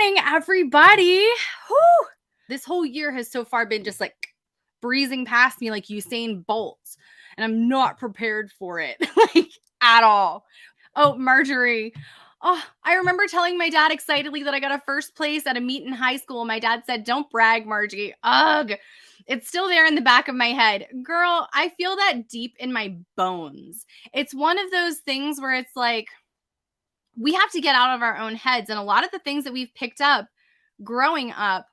morning, everybody. Whew. This whole year has so far been just like breezing past me like Usain Bolt, and I'm not prepared for it, like at all. Oh, Marjorie. Oh, I remember telling my dad excitedly that I got a first place at a meet in high school. My dad said, "Don't brag, Margie." Ugh. It's still there in the back of my head. Girl, I feel that deep in my bones. It's one of those things where it's like, we have to get out of our own heads. And a lot of the things that we've picked up growing up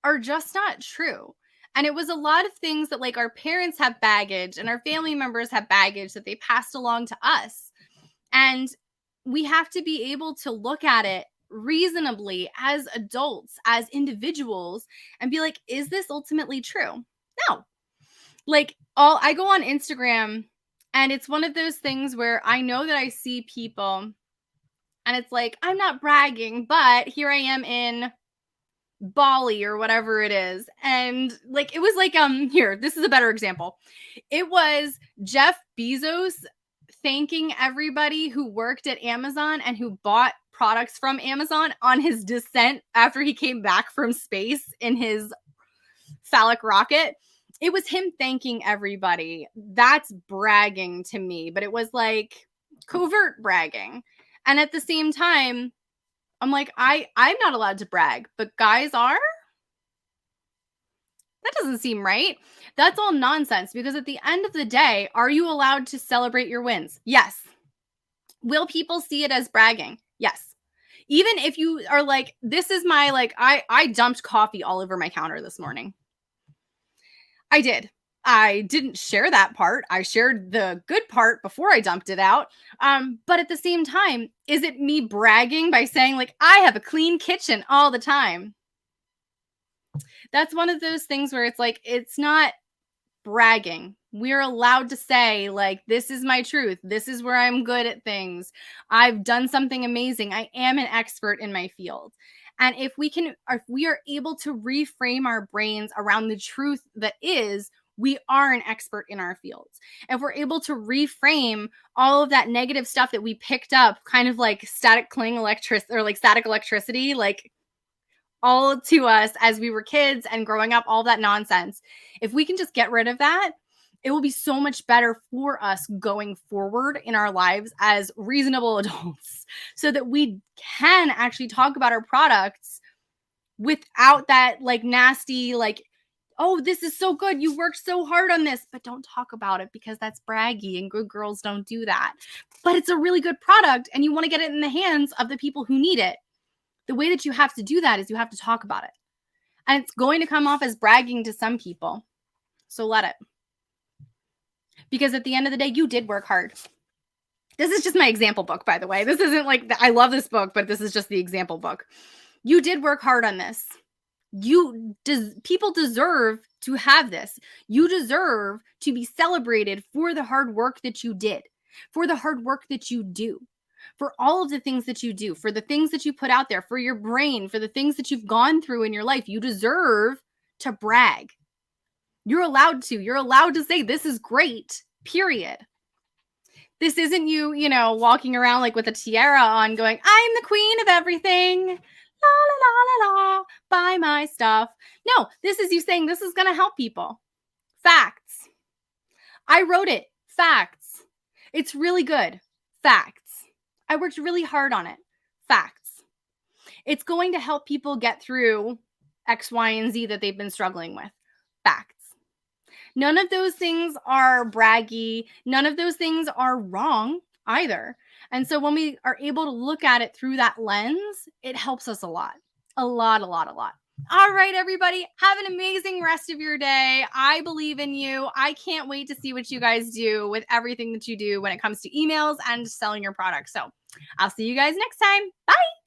are just not true. And it was a lot of things that like our parents have baggage and our family members have baggage that they passed along to us. And we have to be able to look at it reasonably as adults, as individuals, and be like, is this ultimately true? No. Like I go on Instagram and it's one of those things where I know that I see people and it's like, I'm not bragging, but here I am in Bali or whatever it is. And like, it was like, here, this is a better example. It was Jeff Bezos thanking everybody who worked at Amazon and who bought products from Amazon on his descent after he came back from space in his phallic rocket. It was him thanking everybody. That's bragging to me, but it was like covert bragging. And at the same time, I'm like, I'm not allowed to brag, but guys are? That doesn't seem right. That's all nonsense, because at the end of the day, are you allowed to celebrate your wins? Yes. Will people see it as bragging? Yes. Even if you are like, this is my, like, I dumped coffee all over my counter this morning. I did. I didn't share that part. I shared the good part before I dumped it out. But at the same time, is it me bragging by saying like, I have a clean kitchen all the time? That's one of those things where it's like, it's not bragging. We're allowed to say like, this is my truth. This is where I'm good at things. I've done something amazing. I am an expert in my field. And if we are able to reframe our brains around the truth that is, we are an expert in our fields. If we're able to reframe all of that negative stuff that we picked up, kind of like static electricity, like all to us as we were kids and growing up, all that nonsense. If we can just get rid of that, it will be so much better for us going forward in our lives as reasonable adults, so that we can actually talk about our products without that like nasty, like, oh, this is so good, you worked so hard on this, but don't talk about it because that's braggy and good girls don't do that. But it's a really good product and you want to get it in the hands of the people who need it. The way that you have to do that is you have to talk about it. And it's going to come off as bragging to some people. So let it. Because at the end of the day, you did work hard. This is just my example book, by the way. This isn't like, I love this book, but this is just the example book. You did work hard on this. People deserve to have this. You deserve to be celebrated for the hard work that you did, for the hard work that you do, for all of the things that you do, for the things that you put out there, for your brain, for the things that you've gone through in your life. You deserve to brag. You're allowed to. You're allowed to say, this is great, period. This isn't you, walking around like with a tiara on going, I'm the queen of everything. La, la, la, la, la, buy my stuff. No, this is you saying this is going to help people. Facts. I wrote it. Facts. It's really good. Facts. I worked really hard on it. Facts. It's going to help people get through X, Y, and Z that they've been struggling with. Facts. None of those things are braggy. None of those things are wrong either. And so when we are able to look at it through that lens, it helps us a lot. A lot. All right, everybody, have an amazing rest of your day. I believe in you. I can't wait to see what you guys do with everything that you do when it comes to emails and selling your products. So I'll see you guys next time. Bye.